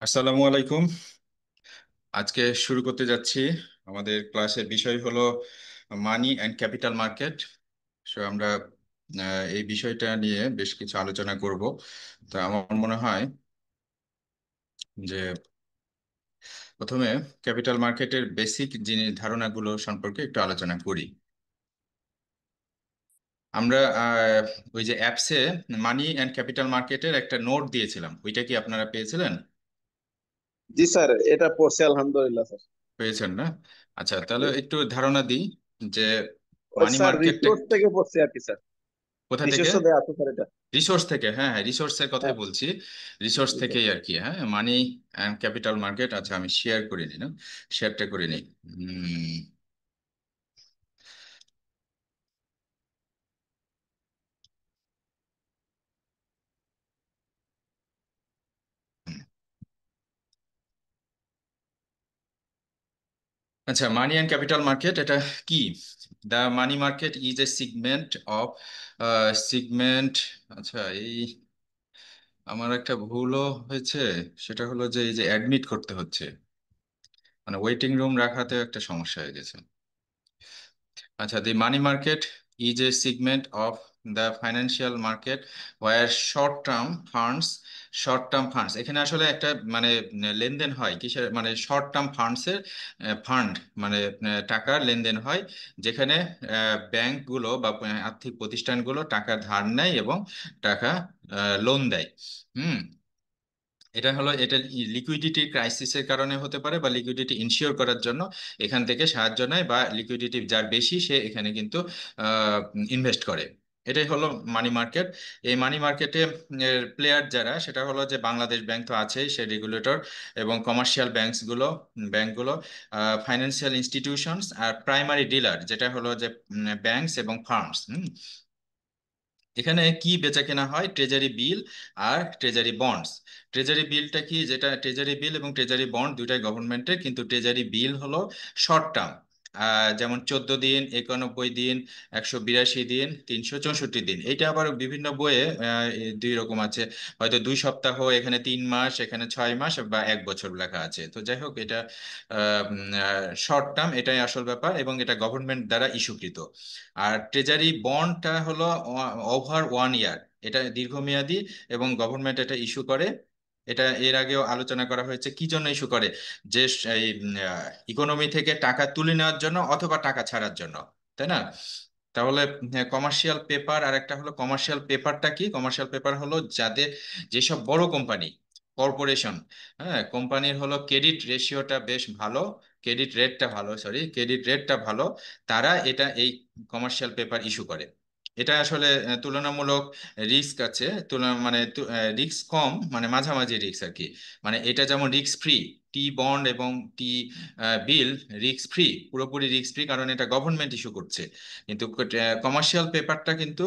আসসালামু আলাইকুম। আজকে শুরু করতে যাচ্ছি। আমাদের ক্লাসের বিষয় হলো মানি অ্যান্ড ক্যাপিটাল মার্কেট। সো আমরা এই বিষয়টা নিয়ে বেশ কিছু আলোচনা করব। তো আমার মনে হয় যে প্রথমে ক্যাপিটাল মার্কেটের বেসিক জিনিস ধারণাগুলো সম্পর্কে একটু আলোচনা করি। আমরা ওই যে অ্যাপসে মানি অ্যান্ড ক্যাপিটাল মার্কেটের একটা নোট দিয়েছিলাম, ওইটা কি আপনারা পেয়েছিলেন? জি স্যার, এটা পড়ছি আলহামদুলিল্লাহ স্যার। পেয়েছেন না? আচ্ছা, জি। তাহলে একটু ধারণা দিই যে ওই মানি স্যার মার্কেটটা রিসোর্স থেকে পড়ছি আর কি স্যার। কোথা থেকে? রিসোর্স দেওয়া আছে স্যার এটা। রিসোর্স থেকে, হ্যাঁ হ্যাঁ, রিসোর্সের কথাই হ্যাঁ। বলছি। রিসোর্স জি স্যার। থেকেই আর কি। হ্যাঁ, মানি অ্যান্ড ক্যাপিটাল মার্কেট। আচ্ছা, আমি শেয়ার করে নিই না, শেয়ারটা করে নিই। উম, আচ্ছা, মানি অ্যান্ড ক্যাপিটাল মার্কেট এটা কি? The money market is a segment of segment. আচ্ছা, এই আমার একটা ভুলও হয়েছে। সেটা হলো যে এই যে অ্যাডমিট করতে হচ্ছে, মানে ওয়েটিং রুম রাখাতে একটা সমস্যা হয়ে গেছে। আচ্ছা, the money market is a segment of the financial market where short term funds এখানে আসলে একটা মানে লেনদেন হয় কিসের, মানে শর্ট টার্ম ফান্ডসের ফান্ড, মানে টাকার লেনদেন হয়, যেখানে ব্যাংকগুলো বা আর্থিক প্রতিষ্ঠানগুলো টাকা ধার নেয় এবং টাকা লোন দেয়। হুম। এটা লিকুইডিটি ক্রাইসিসের কারণে হতে পারে, বা লিকুইডিটি ইনশিওর করার জন্য এখান থেকে সাহায্য নেয়, বা লিকুইডিটি যার বেশি সে এখানে কিন্তু ইনভেস্ট করে। এটাই হলো মানি মার্কেট। এই মানি মার্কেটে প্লেয়ার যারা, সেটা হলো যে বাংলাদেশ ব্যাংক তো আছেই, সে রেগুলেটর, এবং কমার্শিয়াল ব্যাংকগুলো, ফাইন্যান্সিয়াল ইনস্টিটিউশনস, আর প্রাইমারি ডিলার যেটা হলো যে ব্যাংকস এবং ফার্মস। এখানে কি বেচা কেনা হয়? ট্রেজারি বিল আর ট্রেজারি বন্ডস। ট্রেজারি বিলটা কি? যেটা ট্রেজারি বিল এবং ট্রেজারি বন্ড দুইটাই গভর্নমেন্টের, কিন্তু ট্রেজারি বিল হলো শর্ট টার্ম, যেমন 14 দিন, 91 দিন, 182 দিন, 364 দিন। এটা আবার বিভিন্ন বইয়ে দুই রকম আছে। হয়তো 2 সপ্তাহ, এখানে 3 মাস, এখানে 6 মাস, বা 1 বছর লেখা আছে। তো যাই হোক, এটা শর্ট টার্ম, এটাই আসল ব্যাপার, এবং এটা গভর্নমেন্ট দ্বারা ইস্যুকৃত। আর ট্রেজারি বন্ডটা হলো ওভার 1 ইয়ার, এটা দীর্ঘমেয়াদী, এবং গভর্নমেন্ট এটা ইস্যু করে। এটা এর আগেও আলোচনা করা হয়েছে কি জন্য ইস্যু করে, যে এই ইকোনমি থেকে টাকা তুলে নেওয়ার জন্য অথবা টাকা ছাড়ার জন্য, তাই না? তাহলে কমার্শিয়াল পেপার, আর একটা হলো কমার্শিয়াল পেপারটা কি? কমার্শিয়াল পেপার হলো যাদের, যেসব বড় কোম্পানি, কর্পোরেশন, হ্যাঁ, কোম্পানির হলো ক্রেডিট রেশিওটা বেশ ভালো, ক্রেডিট রেটটা ভালো, সরি, ক্রেডিট রেটটা ভালো, তারা এটা এই কমার্শিয়াল পেপার ইস্যু করে। এটা আসলে তুলনামূলক রিস্ক আছে, মানে রিস্ক কম, মানে মাঝামাঝি রিস্ক আর কি। মানে এটা যেমন রিস্ক ফ্রি, টি বন্ড এবং টি বিল রিস্ক ফ্রি, পুরোপুরি রিস্ক ফ্রি, কারণ এটা গভর্নমেন্ট ইস্যু করছে। কিন্তু কমার্শিয়াল পেপারটা কিন্তু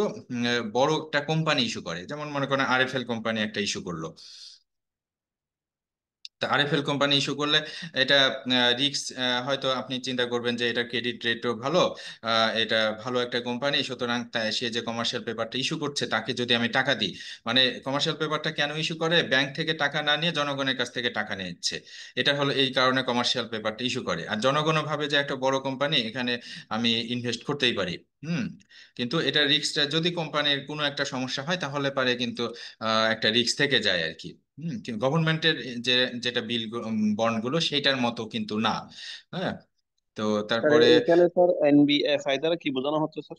বড় একটা কোম্পানি ইস্যু করে, যেমন মনে করেন আরএফএল কোম্পানি একটা ইস্যু করলো। তা আরএফএল কোম্পানি ইস্যু করলে এটা রিস্ক, হয়তো আপনি চিন্তা করবেন যে এটা ক্রেডিট রেটও ভালো, এটা ভালো একটা কোম্পানি, সুতরাং সে যে কমার্শিয়াল পেপারটা ইস্যু করছে তাকে যদি আমি টাকা দিই, মানে কমার্শিয়াল পেপারটা কেন ইস্যু করে? ব্যাংক থেকে টাকা না নিয়ে জনগণের কাছ থেকে টাকা নিচ্ছে। এটা হলো এই কারণে কমার্শিয়াল পেপারটা ইস্যু করে, আর জনগণও ভাবে যে একটা বড় কোম্পানি, এখানে আমি ইনভেস্ট করতেই পারি। হুম। কিন্তু এটা রিস্কটা, যদি কোম্পানির কোনো একটা সমস্যা হয় তাহলে পারে কিন্তু একটা রিস্ক থেকে যায় আর কি। কিন্তু গভর্নমেন্টের যে, যেটা বিল বন্ডগুলো সেইটার মতো কিন্তু না। হ্যাঁ। তো স্যার তারপরে এখানে স্যার এনবিএফআই দ্বারা কি বোঝানো হচ্ছে sir?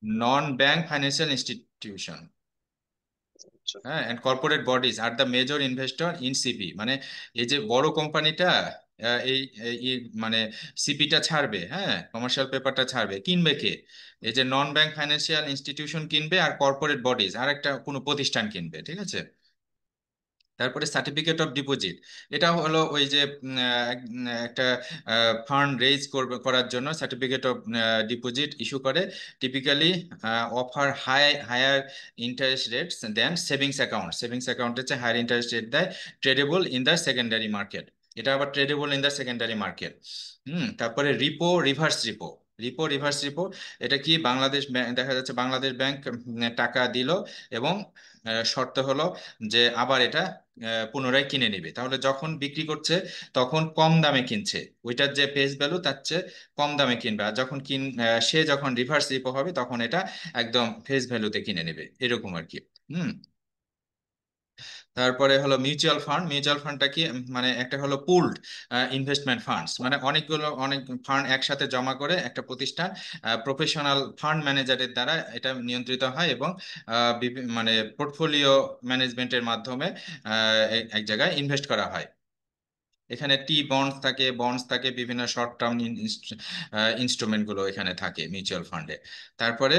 Non bank financial institution, আচ্ছা। হ্যাঁ, and corporate bodies are the major investor in CP. মানে এই যে বড় কোম্পানিটা এই মানে সিপিটা ছাড়বে, হ্যাঁ, কমার্শিয়াল পেপারটা ছাড়বে, কিনবে কে? এই যে নন ব্যাংক ফাইন্যান্সিয়াল ইনস্টিটিউশন কিনবে, আর কর্পোরেট বডিজ আর একটা কোনো প্রতিষ্ঠান কিনবে, ঠিক আছে? তারপরে সার্টিফিকেট অফ ডিপোজিট, এটা হলো ওই যে একটা ফান্ড রেজ করবে, করার জন্য সার্টিফিকেট অফ ডিপোজিট ইস্যু করে। Typically offer higher interest rates than savings account, savings অ্যাকাউন্টের চেয়ে হায়ার ইন্টারেস্ট রেট দেয়। Tradable in the secondary market, এটা আবার tradable in the secondary market. তারপরে repo, reverse repo, repo, reverse repo, এটা কি বাংলাদেশ দেখা যাচ্ছে বাংলাদেশ ব্যাংক টাকা দিল, এবং শর্ত হলো যে আবার এটা পুনরায় কিনে নিবে। তাহলে যখন বিক্রি করছে তখন কম দামে কিনছে, ওইটার যে ফেস ভ্যালু তার চেয়ে কম দামে কিনবে, আর যখন সে যখন রিভার্স রিপো হবে তখন এটা একদম ফেস ভ্যালুতে কিনে নেবে, এরকম আর কি। হুম। তারপরে হলো মিউচুয়াল ফান্ড। মিউচুয়াল ফান্ডটা কি, মানে একটা হলো পুলড ইনভেস্টমেন্ট ফান্ডস, মানে অনেক ফান্ড একসাথে জমা করে একটা প্রতিষ্ঠান প্রফেশনাল ফান্ড ম্যানেজারের দ্বারা এটা নিয়ন্ত্রিত হয়, এবং মানে পোর্টফোলিও ম্যানেজমেন্টের মাধ্যমে এক জায়গায় ইনভেস্ট করা হয়। এখানে বন্ডস থাকে, বিভিন্ন শর্ট টার্ম ইনস্ট্রুমেন্ট গুলো এখানে থাকে মিউচুয়াল ফান্ডে। তারপরে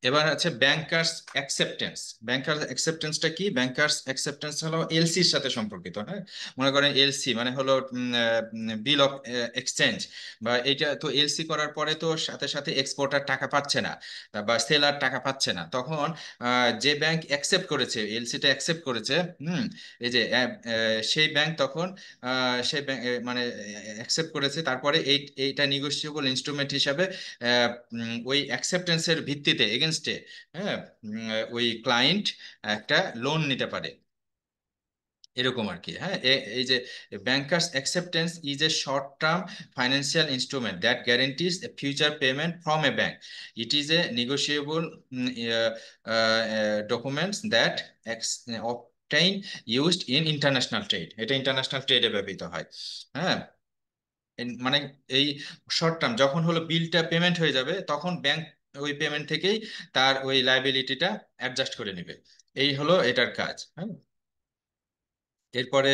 এবার আছে ব্যাংকার্স অ্যাকসেপ্টেন্স। ব্যাংকার্স অ্যাকসেপ্টেন্সটা কি? ব্যাংকার্স অ্যাকসেপ্টেন্স হলো এলসির সাথে সম্পর্কিত। হ্যাঁ, মনে করেন এলসি মানে হলো বিল অফ এক্সচেঞ্জ, বা এটা তো এলসি করার পরে তো সাথে সাথে এক্সপোর্টার টাকা পাচ্ছে না, বা সেলার টাকা পাচ্ছে না, তখন যে ব্যাংক অ্যাকসেপ্ট করেছে, এলসিটা অ্যাকসেপ্ট করেছে, হুম, এই যে সেই ব্যাংক তখন সেই মানে অ্যাকসেপ্ট করেছে, তারপরে এইটা নিগোশিয়েবল ইনস্ট্রুমেন্ট হিসাবে ওই অ্যাকসেপ্টেন্সের ভিত্তিতে এগেনস্টে, হ্যাঁ, ওই ক্লায়েন্ট একটা লোন নিতে পারে, এরকম আর কি। হ্যাঁ, এই যে bankers acceptance is a short term financial instrument that গ্যারেন্টিজ A future payment from a bank. It is a negotiable documents that obtain used in international trade. এটা ইন্টারন্যাশনাল ট্রেডে ব্যবহৃত হয়। হ্যাঁ, মানে এই শর্ট টার্ম যখন হলো বিলটা পেমেন্ট হয়ে যাবে তখন ব্যাংক ওই পেমেন্ট থেকেই তার ওই লাইবিলিটিটা অ্যাডজাস্ট করে নেবে, এই হলো এটার কাজ। হ্যাঁ, এরপরে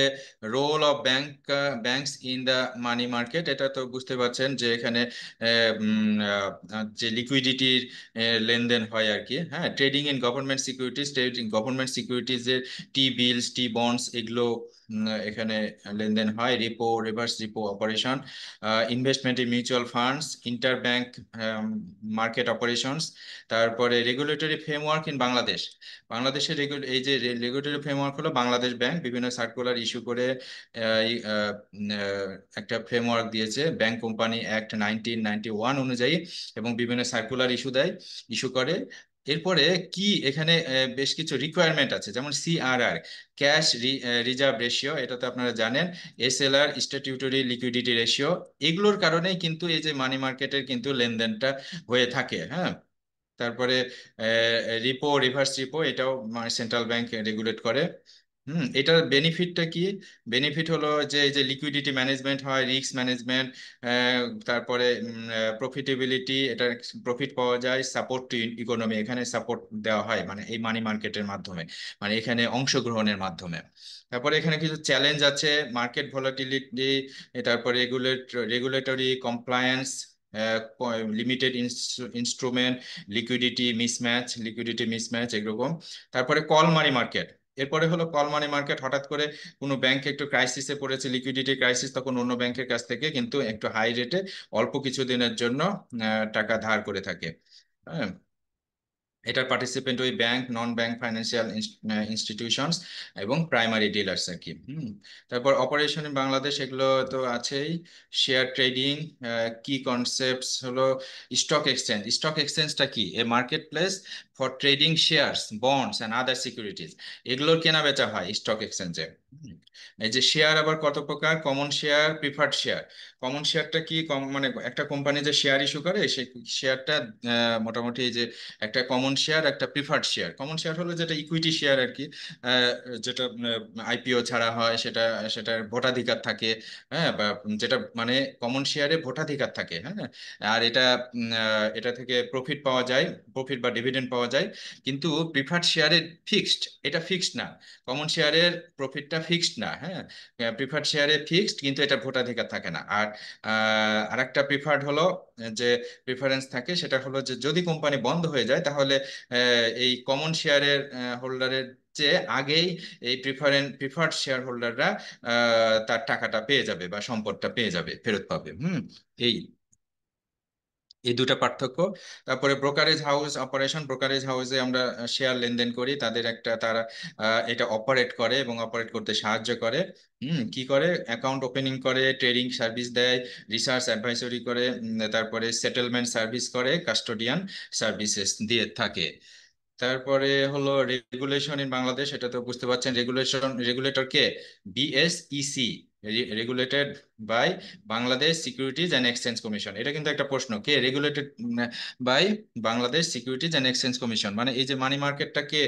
role of banks in the money market, এটা তো বুঝতে পারছেন যে এখানে যে লিকুইডিটির লেনদেন হয় আর কি। হ্যাঁ, trading in government securities, trading government সিকিউরিটিজের টি বিলস, টি বন্ডস, এগুলো এখানে লেনদেন হয়। Repo, reverse repo operation, investment in mutual funds, inter bank market operations. তারপরে রেগুলেটরি ফ্রেমওয়ার্ক ইন বাংলাদেশ। বাংলাদেশের এই যে রেগুলেটরি ফ্রেমওয়ার্ক হলো বাংলাদেশ ব্যাংক বিভিন্ন সার্কুলার ইস্যু করে একটা ফ্রেমওয়ার্ক দিয়েছে ব্যাংক কোম্পানি অ্যাক্ট 1991 অনুযায়ী, এবং বিভিন্ন সার্কুলার ইস্যু করে। এরপরে কি এখানে বেশ কিছু রিকোয়ারমেন্ট আছে, যেমন সিআরআর, ক্যাশ রিজার্ভ রেশিও, এটা তো আপনারা জানেন, এসএলআর, স্ট্যাটিউটরি লিকুইডিটি রেশিও, এগুলোর কারণেই কিন্তু এই যে মানি মার্কেটের কিন্তু লেনদেনটা হয়ে থাকে। হ্যাঁ, তারপরে রিপো, রিভার্স রিপো, এটাও সেন্ট্রাল ব্যাংক রেগুলেট করে। এটার বেনিফিটটা কি? বেনিফিট হলো যে এই যে লিকুইডিটি ম্যানেজমেন্ট হয়, রিস্ক ম্যানেজমেন্ট, তারপরে প্রফিটেবিলিটি, এটা প্রফিট পাওয়া যায়, সাপোর্ট টু ইকোনমি, এখানে সাপোর্ট দেওয়া হয় মানে এই মানি মার্কেটের মাধ্যমে, মানে এখানে অংশগ্রহণের মাধ্যমে। তারপরে এখানে কিছু চ্যালেঞ্জ আছে, মার্কেট ভলাটিলিটি, তারপরে regulatory compliance, limited instrument, liquidity mismatch এরকম। তারপরে কল মানি মার্কেট। এরপরে হলো কল মানি মার্কেট, হঠাৎ করে কোনো ব্যাংক একটু ক্রাইসিসে পড়েছে, লিকুইডিটি ক্রাইসিস, তখন অন্য ব্যাংকের কাছ থেকে কিন্তু একটু হাই রেটে অল্প কিছু দিনের জন্য টাকা ধার করে থাকে। হ্যাঁ, এটার পার্টিসিপেন্ট ওই bank, non bank financial institutions এবং প্রাইমারি ডিলার্স আর কি। তারপর অপারেশন ইন বাংলাদেশ, এগুলো তো আছেই। শেয়ার ট্রেডিং, কি কনসেপ্টস হলো স্টক এক্সচেঞ্জ। স্টক এক্সচেঞ্জটা কি? A market place for trading shares, bonds and other securities, এগুলোর কেনা বেচা হয় স্টক এক্সচেঞ্জে। এই যে শেয়ার আবার কত প্রকার, common share, preferred share. Common শেয়ারটা কি, মানে একটা কোম্পানি যে শেয়ার ইস্যু করে সেই শেয়ারটা মোটামুটি এই যে একটা কমন শেয়ার, একটা প্রিফার্ড শেয়ার। কমন শেয়ার হলো যেটা ইকুইটি শেয়ার আর কি, যেটা আইপিও ছাড়া হয়, সেটার ভোটাধিকার থাকে। হ্যাঁ, বা যেটা মানে কমন শেয়ারে ভোটাধিকার থাকে। হ্যাঁ, আর এটা থেকে প্রফিট পাওয়া যায়, প্রফিট বা ডিভিডেন্ড পাওয়া যায়। কিন্তু প্রিফার্ড শেয়ারের ফিক্সড, এটা ফিক্সড না। কমন শেয়ারের প্রফিটটা ফিক্সড না। হ্যাঁ, প্রিফার্ড শেয়ারে ফিক্সড, কিন্তু এটা ভোটাধিকার থাকে না। আর আরেকটা প্রিফার্ড হলো যে প্রিফারেন্স থাকে, সেটা হলো যে যদি কোম্পানি বন্ধ হয়ে যায় তাহলে এই কমন শেয়ারের হোল্ডারের চেয়ে আগেই এই প্রিফার্ড শেয়ার হোল্ডাররা তার টাকাটা পেয়ে যাবে বা সম্পদটা পেয়ে যাবে, ফেরত পাবে। এই এই দুটা পার্থক্য। তারপরে ব্রোকারেজ হাউস অপারেশন, ব্রোকারেজ হাউসে আমরা শেয়ার লেনদেন করি, তাদের একটা তারা এটা অপারেট করে এবং অপারেট করতে সাহায্য করে। কি করে? অ্যাকাউন্ট ওপেনিং করে, ট্রেডিং সার্ভিস দেয়, রিসার্চ অ্যাডভাইসরি করে, তারপরে সেটেলমেন্ট সার্ভিস করে, কাস্টোডিয়ান সার্ভিসেস দিয়ে থাকে। তারপরে হলো রেগুলেশন ইন বাংলাদেশ, এটা তো বুঝতে পারছেন, রেগুলেটর কে? BSEC, regulated by Bangladesh securities and exchange commission. এটা কিন্তু একটা প্রশ্ন, কে regulated by Bangladesh securities and exchange commission, মানে এই যে মানি মার্কেটটা কে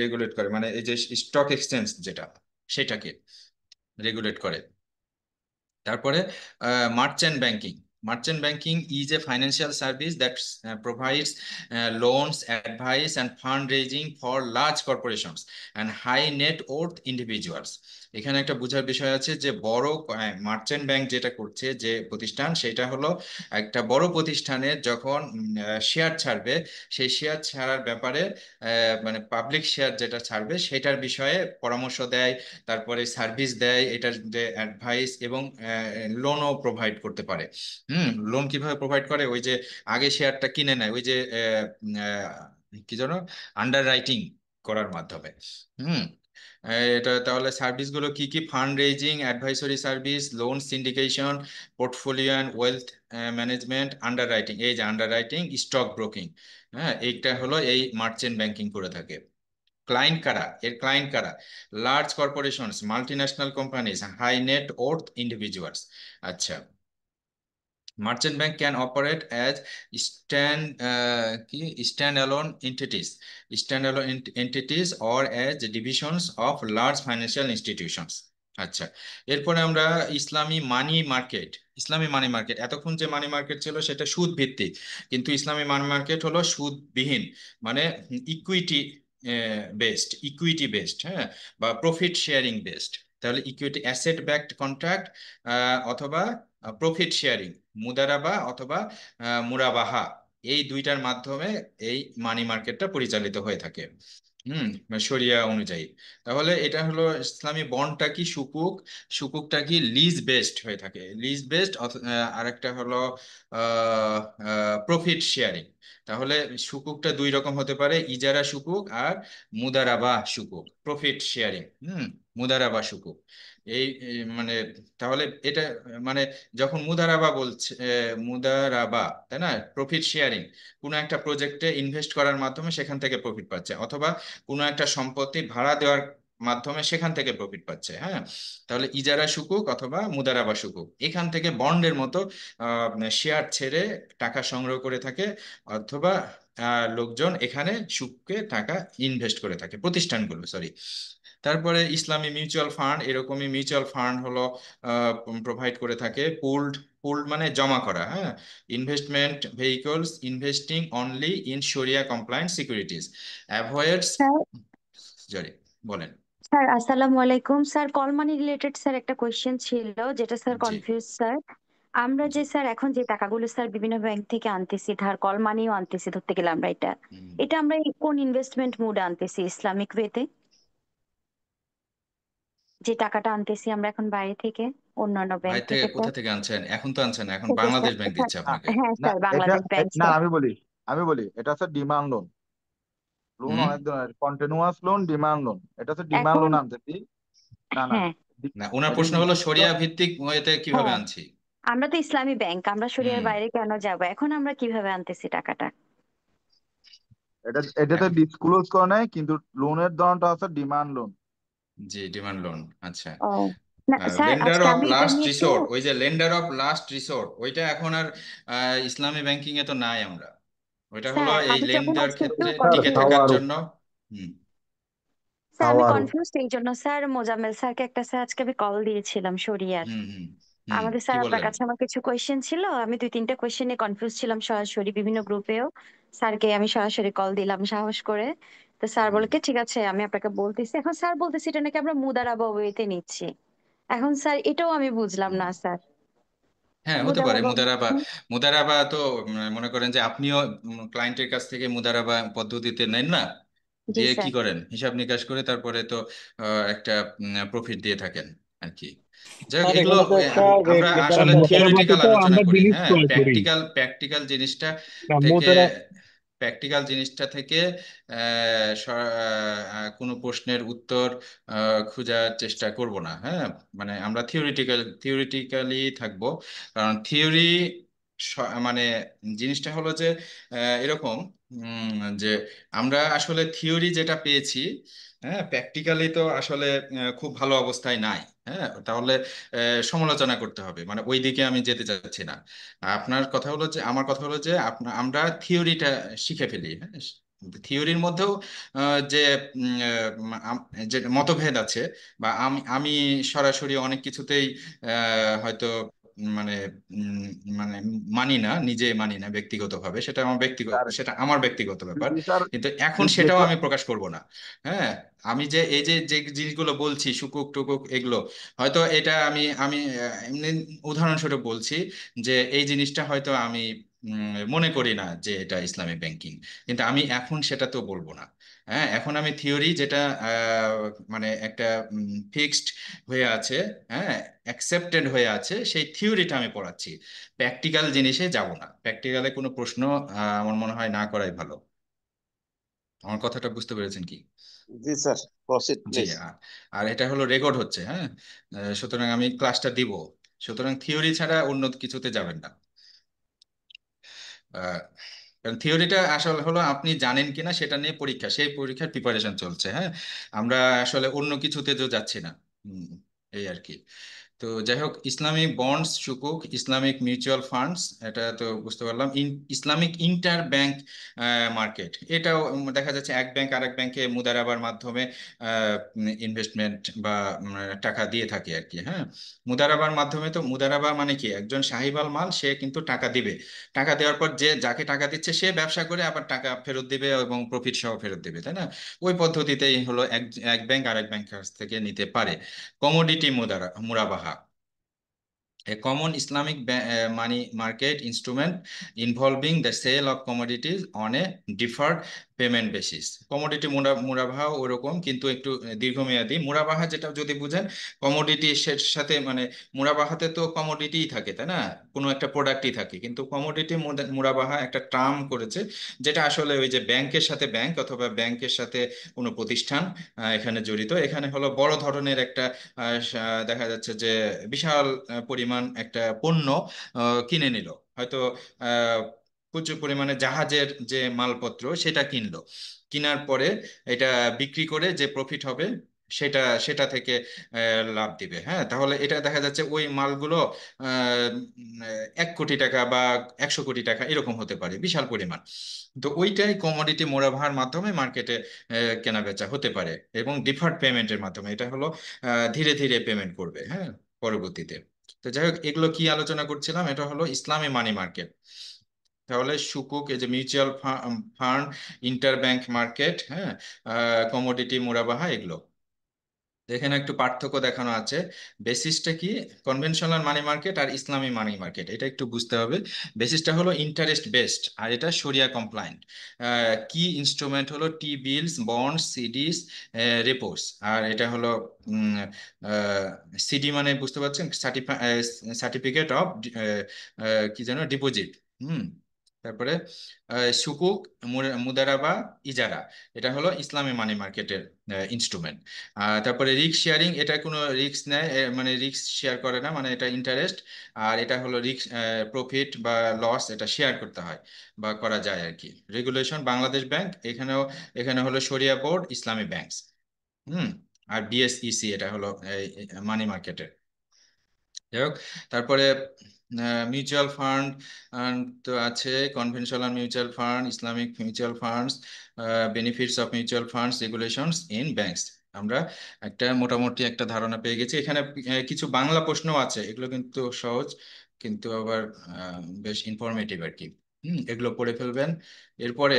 রেগুলেট করে, মানে এই যে স্টক এক্সচেঞ্জ যেটা, সেটাকে রেগুলেট করে। তারপরে merchant banking, merchant banking is a financial service that provides loans, advice and fund raising for large corporations and high net worth individuals. এখানে একটা বোঝার বিষয় আছে যে বড় মার্চেন্ট ব্যাংক যেটা করছে, যে প্রতিষ্ঠান, সেটা হলো একটা বড় প্রতিষ্ঠানের যখন শেয়ার ছাড়বে, সেই শেয়ার ছাড়ার ব্যাপারে মানে পাবলিক শেয়ার যেটা ছাড়বে সেটার বিষয়ে পরামর্শ দেয়, তারপরে সার্ভিস দেয়, এটার অ্যাডভাইস এবং লোনও প্রোভাইড করতে পারে। লোন কিভাবে প্রোভাইড করে? ওই যে আগে শেয়ারটা কিনে নেয়, ওই যে কি যেন, আন্ডার রাইটিং করার মাধ্যমে। হুম এটা তাহলে সার্ভিসগুলো কি কি? Fund raising, advisory service, loan syndication, portfolio and wealth management, under writing, এই যে আন্ডার রাইটিং, স্টক ব্রোকিং। এইটা হলো এই মার্চেন্ট ব্যাংকিং করে থাকে। ক্লায়েন্ট কারা? এর ক্লায়েন্ট কারা? Large corporations, multinational companies, high net worth individuals. আচ্ছা, merchant bank can operate as standalone entities or as divisions of large financial institutions। আচ্ছা, এরপরে আমরা ইসলামী মানি মার্কেট, এতক্ষণ যে মানি মার্কেট ছিল সেটা সুদ ভিত্তিক, কিন্তু ইসলামী মানি মার্কেট হলো সুদবিহীন, মানে ইকুইটি বেসড, হ্যাঁ, বা প্রফিট শেয়ারিং বেসড। তাহলে ইকুইটি অ্যাসেট ব্যাকড কন্ট্রাক্ট, অথবা প্রফিট শেয়ারিং, মুদারাবা অথবা মুরাবাহা, এই দুইটার মাধ্যমে এই মানি মার্কেটটা পরিচালিত হয়ে থাকে, মানে শরিয়া অনুযায়ী। তাহলে এটা হলো ইসলামী বন্ডটা কি সুকুক, সুকুকটা কি লিজ বেসড হয়ে থাকে, লিজ বেসড। আরেকটা হলো প্রফিট শেয়ারিং। তাহলে সুকুকটা দুই রকম হতে পারে, ইজারা সুকুক আর মুদারাবা সুকুক, প্রফিট শেয়ারিং, মুদারাবা সুকুক। মানে তাহলে এটা মানে যখন মুদারাবা বলছে, মুদারাবা, তাই না, প্রফিট শেয়ারিং, কোনো একটা প্রজেক্টে ইনভেস্ট করার মাধ্যমে সেখান থেকে প্রফিট পাচ্ছে, অথবা কোনো একটা সম্পত্তি ভাড়া দেওয়ার মাধ্যমে সেখান থেকে প্রফিট পাচ্ছে। হ্যাঁ, তাহলে ইজারা সুকুক অথবা মুদারাবা সুকুক, এখান থেকে বন্ডের মতো শেয়ার ছেড়ে টাকা সংগ্রহ করে থাকে, অথবা লোকজন এখানে সুদকে টাকা ইনভেস্ট করে থাকে, প্রতিষ্ঠানগুলো, সরি। তারপরে ইসলামী মিউচুয়াল ফান্ড, এরকমই মিউচুয়াল ফান্ড হলো প্রোভাইড করে থাকে পুলড, পুলড মানে জমা করা, হ্যাঁ, investment vehicles investing only in শরিয়া compliant securities, avoids, sir sorry, বলেন। স্যার আসসালামু আলাইকুম sir, call money related sir একটা কোয়েশ্চেন ছিল, যেটা স্যার জি, কনফিউজ স্যার। আমরা জি। যে স্যার এখন যে টাকাগুলো স্যার বিভিন্ন ব্যাংক থেকে আনতেছি, ধার কল মানিও আনতেছি, ধরতে গেলে আমরা এটা হুম। এটা আমরা কোন ইনভেস্টমেন্ট মোডে আনতেছি ইসলামিক ওয়েতে? যে টাকাটা আনতেছি আমরা এখন বাইরে থেকে, অন্যান্য ব্যাংক বাইরে থেকে থেকে স্যার। কোথা থেকে আনছেন? এখন তো আনছেন, এখন এই যে বাংলাদেশ স্যার, ব্যাংক স্যার, দিচ্ছে না আপনাকে। হ্যাঁ না স্যার, এটা বাংলাদেশ ব্যাংক না, স্যার। আমি বলি এটা হচ্ছে ডিমান্ড লোন। লোন হুম। অনেক ধরনের, কন্টিনিউয়াস লোন, ডিমান্ড লোন। এটা হচ্ছে ডিমান্ড এখন লোন আনতেছি। না না, হ্যাঁ, না, ওনার ওই যে প্রশ্ন হলো নির্দিষ্ট। শরিয়া ভিত্তিক এতে কিভাবে হ্যাঁ, আনছি। আমরা তো ইসলামী ব্যাংক, আমরা শরিয়ার হুম। বাইরে কেন যাব? এখন আমরা কিভাবে আনতেছি টাকাটা? এটাতে এখন ডিসক্লোজ করে নাই, কিন্তু লোনের ধরনটা হচ্ছে ডিমান্ড লোন। জি, ডিমান্ড লোন। আচ্ছা, ও না স্যার, লেন্ডার আজকে অফ আমি এটা লাস্ট নিয়ে একটু, রিসোর্ট, ওই যে লেন্ডার অফ লাস্ট রিসোর্ট, ওইটা এখন আর ইসলামী ব্যাংকিং এ তো নাই আমরা। ওইটা হলো স্যার এই আমি যখন লেনদেওয়ার আজকে একটু ক্ষেত্রে স্যার টিকে কনফিউজ, থাকার সাওয়ারও জন্য। হুম, স্যার আমি সাওয়ারও কনফিউজ এই জন্য স্যার, মোজাম্মেল স্যারকে একটা স্যার আজকে আমি কল দিয়েছিলাম শরিয়ার। হুম, হুম, হুম, আমাদের কি স্যার আপনার বললেন? কাছে আমার কিছু কোয়েশ্চেন ছিল, আমি দুই তিনটা কোয়েশ্চেনে কনফিউজ ছিলাম সরাসরি বিভিন্ন গ্রুপেও। স্যারকে আমি সরাসরি কল দিলাম সাহস করে। তো স্যার হুম, বলে কি ঠিক আছে আমি আপনাকে বলতেছি। এখন স্যার বলতেছি এটা নাকি আমরা মুদারাবা ওয়েতে নিচ্ছি। এখন স্যার এটাও আমি বুঝলাম হুম। না স্যার। হ্যাঁ, হতে পারে মুদারাবা, মুদারাবা। মুদারাবা তো মনে করেন যে আপনিও ক্লায়েন্টের কাছ থেকে মুদারাবা পদ্ধতিতে নেন না, জি দিয়ে কি স্যার। করেন, হিসাব নিকাশ করে তারপরে তো একটা প্রফিট দিয়ে থাকেন। আর কি। যাই হোক, স্যার এগুলো এখানে তো একটা আমরা যেটা আসলে মোতারাবাতে থিওরিটিক্যাল তো আলোচনা আমরা করি, জিনিস হ্যাঁ, ক্রয় করি প্র্যাকটিক্যাল জিনিসটা না থেকে মোতারা। থেকে কোনো প্রশ্নের উত্তর খোঁজার চেষ্টা করব না, হ্যাঁ। মানে আমরা থিওরিটিক্যালি থাকবো, কারণ থিওরি মানে জিনিসটা হলো যে এরকম, যে আমরা আসলে থিওরি যেটা পেয়েছি, হ্যাঁ, প্র্যাকটিক্যালি তো আসলে খুব ভালো অবস্থায় নাই। হ্যাঁ, তাহলে সমালোচনা করতে হবে, মানে ওই দিকে আমি যেতে চাচ্ছি না। আপনার কথা হলো যে, আমার কথা হলো যে আমরা থিওরিটা শিখে ফেলি, হ্যাঁ। থিওরির মধ্যেও যে যে মতভেদ আছে, বা আমি সরাসরি অনেক কিছুতেই হয়তো মানে উম, মানে মানি না, নিজে মানি না ব্যক্তিগতভাবে, স্যার সেটা আমার ব্যক্তিগত ব্যাপার। যদি স্যার কিন্তু এখন সেটাও যেসব আমি প্রকাশ করব না, হ্যাঁ। আমি যে এই যে যে জিনিসগুলো বলছি, সুকুক টুকুক এগুলো, হয়তো এটা আমি এমনি উদাহরণস্বরূপ বলছি, যে এই জিনিসটা হয়তো আমি মনে করি না যে এটা ইসলামিক ব্যাংকিং, কিন্তু আমি এখন সেটা তো বলবো না। হ্যাঁ, এখন আমি থিওরি যেটা মানে একটা ফিক্সড হয়ে আছে, হ্যাঁ, অ্যাকসেপ্টেড হয়ে আছে, সেই থিওরিটা আমি পড়াচ্ছি। প্র্যাকটিক্যাল জিনিসে যাব না, প্র্যাকটিক্যালে কোনো প্রশ্ন আমার মনে হয় না করাই ভালো। আমার কথাটা বুঝতে পেরেছেন কি? জি স্যার, প্রসিড জি। প্লিজ। আর এটা হলো রেকর্ড হচ্ছে, হ্যাঁ। সুতরাং আমি ক্লাসটা দিব, সুতরাং থিওরি ছাড়া অন্য কিছুতে যাবেন না। আহ, কারণ থিওরিটা আসলে হলো আপনি জানেন কিনা সেটা নিয়ে পরীক্ষা, সেই পরীক্ষার প্রিপারেশন চলছে, হ্যাঁ। আমরা আসলে অন্য কিছুতে তো যাচ্ছি না। হুম, এই আর কি। তো যাই হোক, ইসলামিক বন্ডস সুকুক, ইসলামিক মিউচুয়াল ফান্ডস, এটা তো বুঝতে পারলাম। ইসলামিক ইন্টার ব্যাংক মার্কেট, এটাও দেখা যাচ্ছে এক ব্যাংক আরেক ব্যাংকে মুদারাবার মাধ্যমে ইনভেস্টমেন্ট বা টাকা দিয়ে থাকে আর কি, হ্যাঁ। মুদারাবার মাধ্যমে, তো মুদারাবা মানে কি, একজন সাহিবাল মাল, সে কিন্তু টাকা দিবে, টাকা দেওয়ার পর যে যাকে টাকা দিচ্ছে সে ব্যবসা করে আবার টাকা ফেরত দিবে এবং প্রফিট সহ ফেরত দিবে, তাই না? ওই পদ্ধতিতেই হলো এক এক ব্যাংক আরেক ব্যাংক কাছ থেকে নিতে পারে। কমোডিটি মুরাবাহা, a common Islamic money market instrument involving the sale of commodities on a deferred payment basis. Commodity মুনাবাহা ওরকম, কিন্তু একটু দীর্ঘমেয়াদী। মুনাবাহা যেটা যদি বুঝেন, কমোডিটি সাথে মানে মুনাবাহাতে তো কমোডিটিই থাকে, তাই না? কোনো একটা প্রোডাক্টই থাকে, কিন্তু কমোডিটি মুনাবাহা একটা টার্ম করেছে, যেটা আসলে ওই যে ব্যাংকের সাথে ব্যাংক অথবা ব্যাংকের সাথে কোনো প্রতিষ্ঠান এখানে জড়িত। এখানে হলো বড় ধরনের একটা দেখা যাচ্ছে যে বিশাল পরিমাণ একটা পণ্য কিনে নিল, হয়তো আহ, প্রচুর পরিমাণে জাহাজের যে মালপত্র সেটা কিনলো, কিনার পরে এটা বিক্রি করে যে প্রফিট হবে সেটা সেটা থেকে লাভ দিবে, হ্যাঁ। তাহলে এটা দেখা যাচ্ছে ওই মালগুলো 1 কোটি টাকা বা 100 কোটি টাকা এরকম হতে পারে, বিশাল পরিমাণ। তো ওইটাই কমোডিটি মুনাফার মাধ্যমে মার্কেটে কেনা বেচা হতে পারে, এবং ডিফার্ড পেমেন্টের মাধ্যমে, এটা হলো ধীরে ধীরে পেমেন্ট করবে, হ্যাঁ, পরবর্তীতে। তো যাই হোক, এগুলো কি আলোচনা করছিলাম, এটা হলো ইসলামী মানি মার্কেট। তাহলে সুকুক, এই যে mutual fund, inter bank market, হ্যাঁ, কমোডিটি মুনাফা, এগুলো এখানে একটু পার্থক্য দেখানো আছে। বেসিসটা কি, কনভেনশনাল মানি মার্কেট আর ইসলামী মানি মার্কেট, এটা একটু বুঝতে হবে। বেসিসটা হলো ইন্টারেস্ট বেসড, আর এটা শরিয়া কমপ্লায়েন্ট। কি ইনস্ট্রুমেন্ট হলো টি বিলস, বন্ডস, সিডিস, রেপোস। আর এটা হলো সিডি মানে বুঝতে পারছেন, সার্টিফিকেট অফ কি যেন ডিপোজিট। হুম। তারপরে সুকুক, মুদারাবা, ইজারা, এটা হলো ইসলামী মানি মার্কেটের ইনস্ট্রুমেন্ট। তারপরে রিস্ক শেয়ারিং, এটা কোনো রিস্ক নেয়, মানে রিস্ক শেয়ার করে না, মানে এটা ইন্টারেস্ট। আর এটা হলো রিস্ক, প্রফিট বা লস এটা শেয়ার করতে হয় বা করা যায় আর কি। রেগুলেশন, বাংলাদেশ ব্যাংক, এখানে হলো শরিয়া বোর্ড, ইসলামী ব্যাংকস। হুম। আর বিএসইসি, এটা হলো মানি মার্কেটের। যাই হোক, তারপরে মিউচুয়াল ফান্ড তো আছে, conventional mutual fund, Islamic mutual funds, benefits of mutual funds, regulations in banks. আমরা একটা মোটামুটি একটা ধারণা পেয়ে গেছি। এখানে কিছু বাংলা প্রশ্ন আছে, এগুলো কিন্তু সহজ, কিন্তু আবার বেশ ইনফরমেটিভ আর কি। এগুলো পড়ে ফেলবেন। এরপরে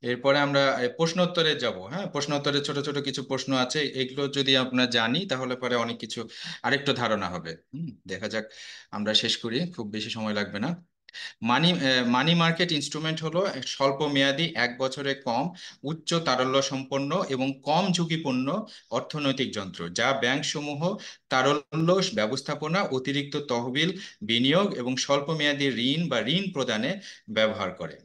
এরপরে আমরা প্রশ্ন উত্তরে যাব, হ্যাঁ। প্রশ্ন উত্তরে ছোট ছোট কিছু প্রশ্ন আছে, এগুলো যদি আমরা জানি তাহলে পরে অনেক কিছু আরেকটু ধারণা হবে। দেখা যাক, আমরা শেষ করি, খুব বেশি সময় লাগবে না। মানি মানি মার্কেট ইনস্ট্রুমেন্ট হলো স্বল্প মেয়াদী, 1 বছরের কম, উচ্চ তারল্য সম্পন্ন এবং কম ঝুঁকিপূর্ণ অর্থনৈতিক যন্ত্র, যা ব্যাংকসমূহ তারল্য ব্যবস্থাপনা, অতিরিক্ত তহবিল বিনিয়োগ এবং স্বল্প মেয়াদী ঋণ বা ঋণ প্রদানে ব্যবহার করে।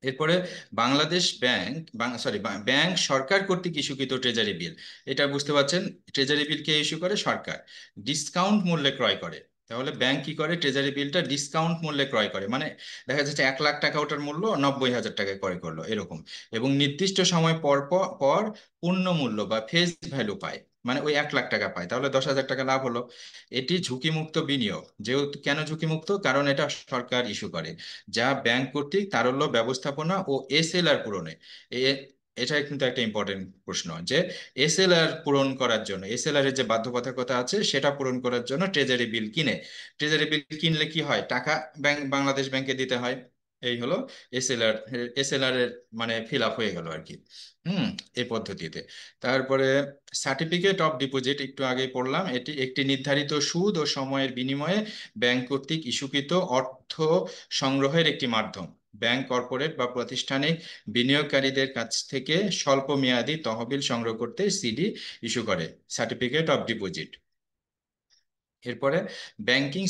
এরপরে বাংলাদেশ ব্যাংক, ব্যাংক সরকার কর্তৃক ইস্যুকৃত ট্রেজারি বিল। এটা বুঝতে পারছেন, ট্রেজারি বিল কে ইস্যু করে? সরকার। ডিসকাউন্ট মূল্যে ক্রয় করে। তাহলে ব্যাংক কি করে? ট্রেজারি বিলটা ডিসকাউন্ট মূল্যে ক্রয় করে, মানে দেখা যাচ্ছে 1 লাখ টাকা ওটার মূল্য, 90,000 টাকায় ক্রয় করলো এরকম, এবং নির্দিষ্ট সময় পর পর পর পূর্ণ মূল্য বা ফেস ভ্যালু পায়, মানে ওই 1 লাখ টাকা পায়, তাহলে 10,000 টাকা লাভ হলো। এটি ঝুঁকিমুক্ত বিনিয়োগ। যেহেতু, কেন ঝুঁকিমুক্ত? কারণ এটা সরকার ইস্যু করে, যা ব্যাংক কর্তৃক তারল্য ব্যবস্থাপনা ও এসএলআর পূরণে। এটা কিন্তু একটা ইম্পর্টেন্ট প্রশ্ন, যে এসএলআর পূরণ করার জন্য, এসএলআর এর যে বাধ্যবাধকতা আছে সেটা পূরণ করার জন্য ট্রেজারি বিল কিনে। ট্রেজারি বিল কিনলে কি হয়? টাকা বাংলাদেশ ব্যাংকে দিতে হয়। এই হলো এসএলআর। এসএলআর এর মানে ফিল আপ হয়ে গেল আর কি। হুম, এই পদ্ধতিতে। তারপরে সার্টিফিকেট অফ ডিপোজিট, একটু আগেই পড়লাম, এটি একটি নির্ধারিত সুদ ও সময়ের বিনিময়ে ব্যাংক কর্তৃক ইস্যুকৃত অর্থ সংগ্রহের একটি মাধ্যম। ব্যাংক, কর্পোরেট বা প্রাতিষ্ঠানিক বিনিয়োগকারীদের কাছ থেকে স্বল্প মেয়াদী তহবিল সংগ্রহ করতে সিডি ইস্যু করে, সার্টিফিকেট অফ ডিপোজিট। এরপরে ব্যাংকিং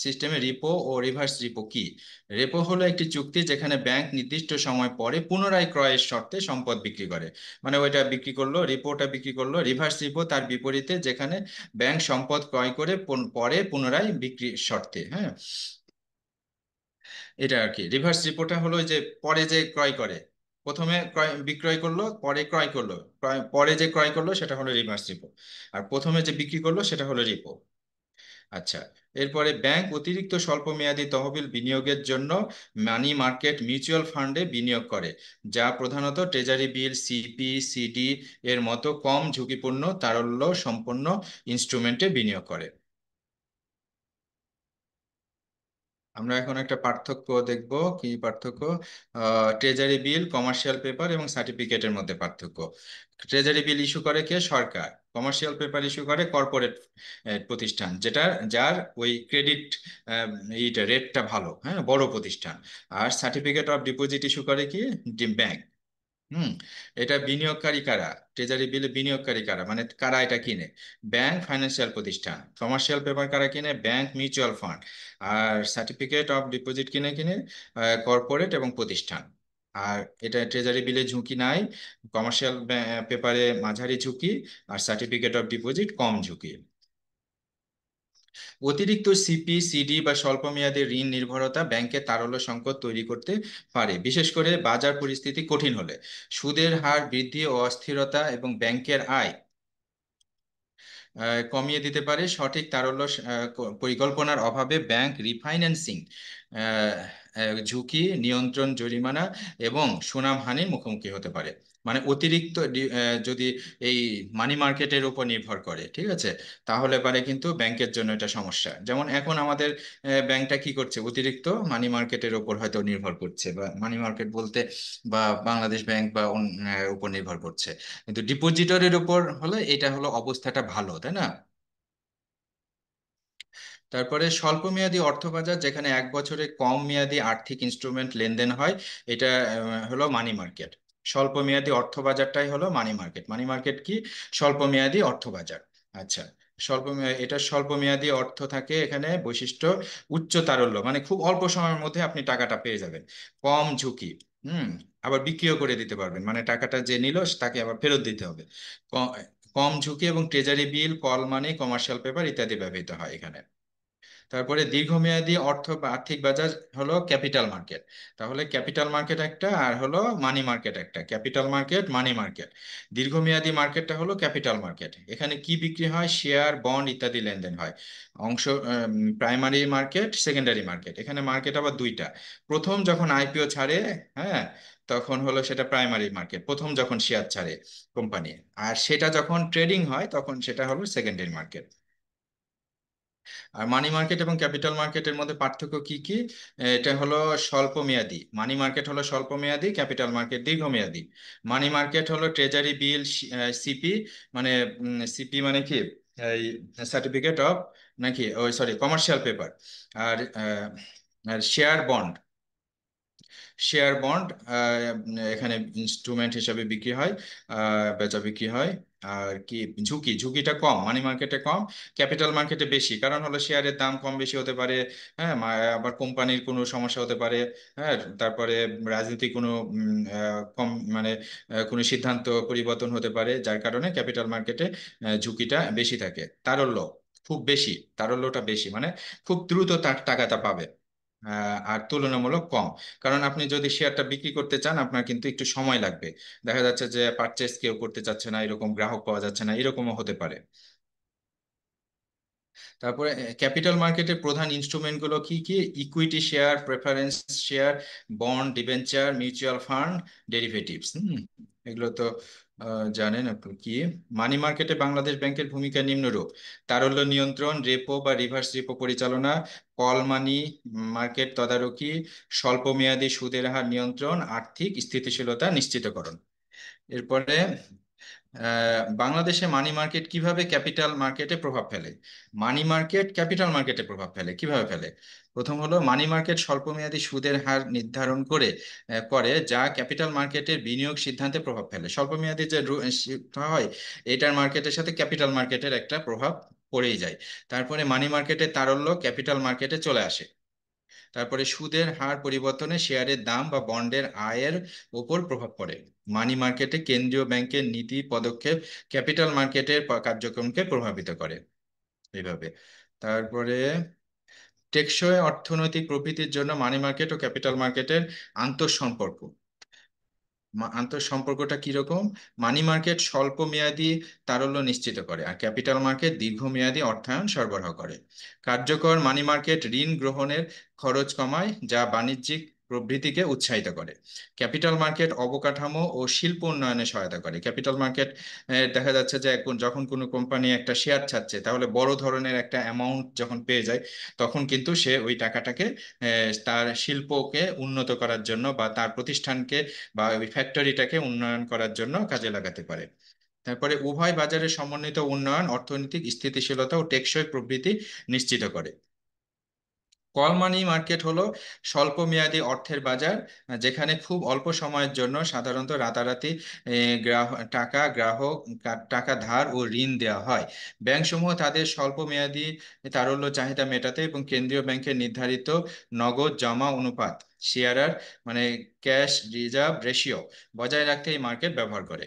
সিস্টেমে রিপো ও রিভার্স রিপো কি? রেপো হলো একটি চুক্তি যেখানে ব্যাংক নির্দিষ্ট সময় পরে পুনরায় ক্রয়ের শর্তে সম্পদ বিক্রি করে, মানে ওইটা বিক্রি করলো, রিপোটা বিক্রি করলো। রিভার্স রিপো তার বিপরীতে, যেখানে ব্যাংক সম্পদ ক্রয় করে পরে পুনরায় বিক্রির শর্তে। হ্যাঁ, এটা আর কি। রিভার্স রিপোটা হলো যে পরে যে ক্রয় করে, প্রথমে বিক্রয় করলো, পরে ক্রয় করলো, পরে যে ক্রয় করলো সেটা হলো রিভার্স রিপো, আর প্রথমে যে বিক্রি করলো সেটা হলো রিপো। আচ্ছা, এরপরে ব্যাংক অতিরিক্ত স্বল্প মেয়াদী তহবিল বিনিয়োগের জন্য মানি মার্কেট মিউচুয়াল ফান্ডে বিনিয়োগ করে, যা প্রধানত ট্রেজারি বিল, সিপি, সিডি এর মতো কম ঝুঁকিপূর্ণ তারল্য সম্পন্ন ইনস্ট্রুমেন্টে বিনিয়োগ করে। আমরা এখন একটা পার্থক্য দেখব। কি পার্থক্য? ট্রেজারি বিল, কমার্শিয়াল পেপার এবং সার্টিফিকেটের মধ্যে পার্থক্য। ট্রেজারি বিল ইস্যু করে কে? সরকার। কমার্শিয়াল পেপার ইস্যু করে কর্পোরেট প্রতিষ্ঠান, যার ওই ক্রেডিট এইটা রেটটা ভালো, হ্যাঁ, বড় প্রতিষ্ঠান। আর সার্টিফিকেট অফ ডিপোজিট ইস্যু করে কি? ব্যাংক। হুম, এটা বিনিয়োগকারী কারা? ট্রেজারি বিলে বিনিয়োগকারী কারা, মানে কারা এটা কিনে? ব্যাংক, ফাইন্যান্সিয়াল প্রতিষ্ঠান। কমার্শিয়াল পেপার কারা কিনে? Bank, mutual fund. আর সার্টিফিকেট অফ ডিপোজিট কিনে কিনে কর্পোরেট এবং প্রতিষ্ঠান। আর এটা ট্রেজারি বিলে ঝুঁকি নাই, কমার্শিয়াল পেপারে মাঝারি ঝুঁকি, আর সার্টিফিকেট অফ ডিপোজিট কম ঝুঁকি। অতিরিক্ত সিপি, সিডি বা স্বল্পমেয়াদী ঋণ নির্ভরতা ব্যাংকের তারল্য সংকট তৈরি করতে পারে, বিশেষ করে বাজার পরিস্থিতি কঠিন হলে। সুদের হার বৃদ্ধি ও অস্থিরতা এবং ব্যাংকের আয় কমিয়ে দিতে পারে। সঠিক তারল্য পরিকল্পনার অভাবে ব্যাংক রিফাইন্যান্সিং, ঝুঁকি নিয়ন্ত্রণ, জরিমানা এবং সুনামহানির মুখোমুখি হতে পারে। মানে অতিরিক্ত যদি এই মানি মার্কেটের উপর নির্ভর করে, ঠিক আছে, তাহলে পারে কিন্তু ব্যাংকের জন্য এটা সমস্যা। যেমন এখন আমাদের ব্যাংকটা কি করছে? অতিরিক্ত মানি মার্কেটের উপর হয়তো নির্ভর করছে, বা মানি মার্কেট বলতে বা বাংলাদেশ ব্যাংক বা উপর নির্ভর করছে। কিন্তু ডিপোজিটরের উপর হলে এটা হলো অবস্থাটা ভালো, তাই না? তারপরে স্বল্প মেয়াদী অর্থ বাজার, যেখানে 1 বছরে কম মেয়াদী আর্থিক ইনস্ট্রুমেন্ট লেনদেন হয়, এটা হলো মানি মার্কেট। স্বল্প মেয়াদী অর্থ বাজারটাই হলো মানি মার্কেট। মানি মার্কেট কি? স্বল্প মেয়াদী অর্থ বাজার। আচ্ছা, এটা স্বল্প মেয়াদী অর্থ থাকে, এখানে বৈশিষ্ট্য উচ্চ তারল্য, মানে খুব অল্প সময়ের মধ্যে আপনি টাকাটা পেয়ে যাবেন। কম ঝুঁকি। হুম, আবার বিক্রিও করে দিতে পারবেন, মানে টাকাটা যে নিল তাকে আবার ফেরত দিতে হবে। ক- কম ঝুঁকি এবং ট্রেজারি বিল, কল মানি, কমার্শিয়াল পেপার ইত্যাদি ব্যবহৃত হয় এখানে। তারপরে দীর্ঘমেয়াদী অর্থ বা আর্থিক বাজার হলো ক্যাপিটাল মার্কেট। তাহলে ক্যাপিটাল মার্কেট একটা, আর হলো মানি মার্কেট একটা। Capital market, money market. দীর্ঘমেয়াদী মার্কেটটা হলো ক্যাপিটাল মার্কেট। এখানে কি বিক্রি হয়? শেয়ার, বন্ড ইত্যাদি লেনদেন হয়। অংশ। Primary market, secondary market. এখানে মার্কেট আবার দুইটা। প্রথম যখন আইপিও ছাড়ে, হ্যাঁ, তখন হলো সেটা প্রাইমারি মার্কেট, প্রথম যখন শেয়ার ছাড়ে কোম্পানি। আর সেটা যখন ট্রেডিং হয় তখন সেটা হলো সেকেন্ডারি মার্কেট। আর মানি মার্কেট এবং ক্যাপিটাল মার্কেটের মধ্যে পার্থক্য কি কি? এটা হলো স্বল্প মেয়াদী। মানি মার্কেট হলো স্বল্প মেয়াদী, ক্যাপিটাল মার্কেট দীর্ঘমেয়াদী। মানি মার্কেট হলো ট্রেজারি বিল, সিপি, মানে সিপি মানে কি? এই সার্টিফিকেট অফ নাকি ওই সরি কমার্শিয়াল পেপার, আর শেয়ার বন্ড। শেয়ার বন্ড এখানে ইনস্ট্রুমেন্ট হিসেবে বিক্রি হয়, বেচা বিক্রি হয়। আর কি ঝুঁকিটা কম, মানি মার্কেটে কম, ক্যাপিটাল মার্কেটে বেশি। কারণ হলো শেয়ারের দাম কম বেশি হতে পারে, হ্যাঁ, আবার কোম্পানির কোনো সমস্যা হতে পারে, হ্যাঁ, তারপরে রাজনৈতিক কোনো কম মানে কোনো সিদ্ধান্ত পরিবর্তন হতে পারে, যার কারণে ক্যাপিটাল মার্কেটে ঝুঁকিটা বেশি থাকে। তারল্য খুব বেশি, তারল্যটা বেশি, মানে খুব দ্রুত তার টাকাটা পাবে। আর তুলনামূলক কম, কারণ আপনি যদি শেয়ারটা বিক্রি করতে চান আপনার কিন্তু একটু সময় লাগবে। দেখা যাচ্ছে যে পারচেস কেউ করতে চাচ্ছে না, এরকম গ্রাহক পাওয়া যাচ্ছে না, এরকমও হতে পারে। তারপরে ক্যাপিটাল মার্কেটের প্রধান ইনস্ট্রুমেন্ট গুলো কি কি? Equity share, preference share, bond, debenture, mutual fund, derivatives. এগুলো তো জানেন আপনি। কি মানি মার্কেটে বাংলাদেশ ব্যাংকের ভূমিকা নিম্নরূপ: তারল্য নিয়ন্ত্রণ, রেপো বা রিভার্স রেপো পরিচালনা, কল মানি মার্কেট তদারকি, স্বল্প মেয়াদী সুদের হার নিয়ন্ত্রণ, আর্থিক স্থিতিশীলতা নিশ্চিতকরণ। এরপরে বাংলাদেশে মানি মার্কেট কিভাবে ক্যাপিটাল মার্কেটে প্রভাব ফেলে? মানি মার্কেট ক্যাপিটাল মার্কেটে প্রভাব ফেলে কিভাবে ফেলে? প্রথম হলো, মানি মার্কেট স্বল্পমেয়াদী সুদের হার নির্ধারণ করে যা ক্যাপিটাল মার্কেটের বিনিয়োগ সিদ্ধান্তে প্রভাব ফেলে। স্বল্পমেয়াদী যে হয়, এটার মার্কেটের সাথে ক্যাপিটাল মার্কেটের একটা প্রভাব পড়েই যায়। তারপরে মানি মার্কেটের তারল্য ক্যাপিটাল মার্কেটে চলে আসে। তারপরে সুদের হার পরিবর্তনে শেয়ারের দাম বা বন্ডের আয়ের উপর প্রভাব পড়ে। মানি মার্কেটে কেন্দ্রীয় ব্যাংকের নীতি পদক্ষেপ ক্যাপিটাল মার্কেটের কার্যক্রমকে প্রভাবিত করে এইভাবে। তারপরে টেকসই অর্থনৈতিক প্রবৃদ্ধির জন্য মানি মার্কেট ও ক্যাপিটাল মার্কেটের আন্তঃসম্পর্ক। আন্তঃসম্পর্কটা কিরকম? মানি মার্কেট স্বল্প মেয়াদী তারল্য নিশ্চিত করে, আর ক্যাপিটাল মার্কেট দীর্ঘমেয়াদী অর্থায়ন সরবরাহ করে। কার্যকর মানি মার্কেট ঋণ গ্রহণের খরচ কমায়, যা বাণিজ্যিক প্রবৃদ্ধিকে উৎসাহিত করে। ক্যাপিটাল মার্কেট অবকাঠামো ও শিল্প উন্নয়নে সহায়তা করে। ক্যাপিটাল মার্কেট দেখা যাচ্ছে যে যখন কোনো কোম্পানি একটা শেয়ার ছাড়ছে, তাহলে বড় ধরনের একটা অ্যামাউন্ট যখন পেয়ে যায়, তখন কিন্তু সে ওই টাকাটাকে তার শিল্পকে উন্নত করার জন্য বা তার প্রতিষ্ঠানকে বা ওই ফ্যাক্টরিটাকে উন্নয়ন করার জন্য কাজে লাগাতে পারে। তারপরে উভয় বাজারের সমন্বিত উন্নয়ন অর্থনৈতিক স্থিতিশীলতা ও টেকসই প্রবৃদ্ধি নিশ্চিত করে। কল মানি মার্কেট হলো স্বল্প মেয়াদী অর্থের বাজার, যেখানে খুব অল্প সময়ের জন্য, সাধারণত রাতারাতি, টাকা ধার ও ঋণ দেওয়া হয়। ব্যাংকসমূহ তাদের স্বল্প মেয়াদী তারল্য চাহিদা মেটাতে এবং কেন্দ্রীয় ব্যাংকের নির্ধারিত নগদ জমা অনুপাত, সিআরআর মানে ক্যাশ রিজার্ভ রেশিও, বজায় রাখতে এই মার্কেট ব্যবহার করে।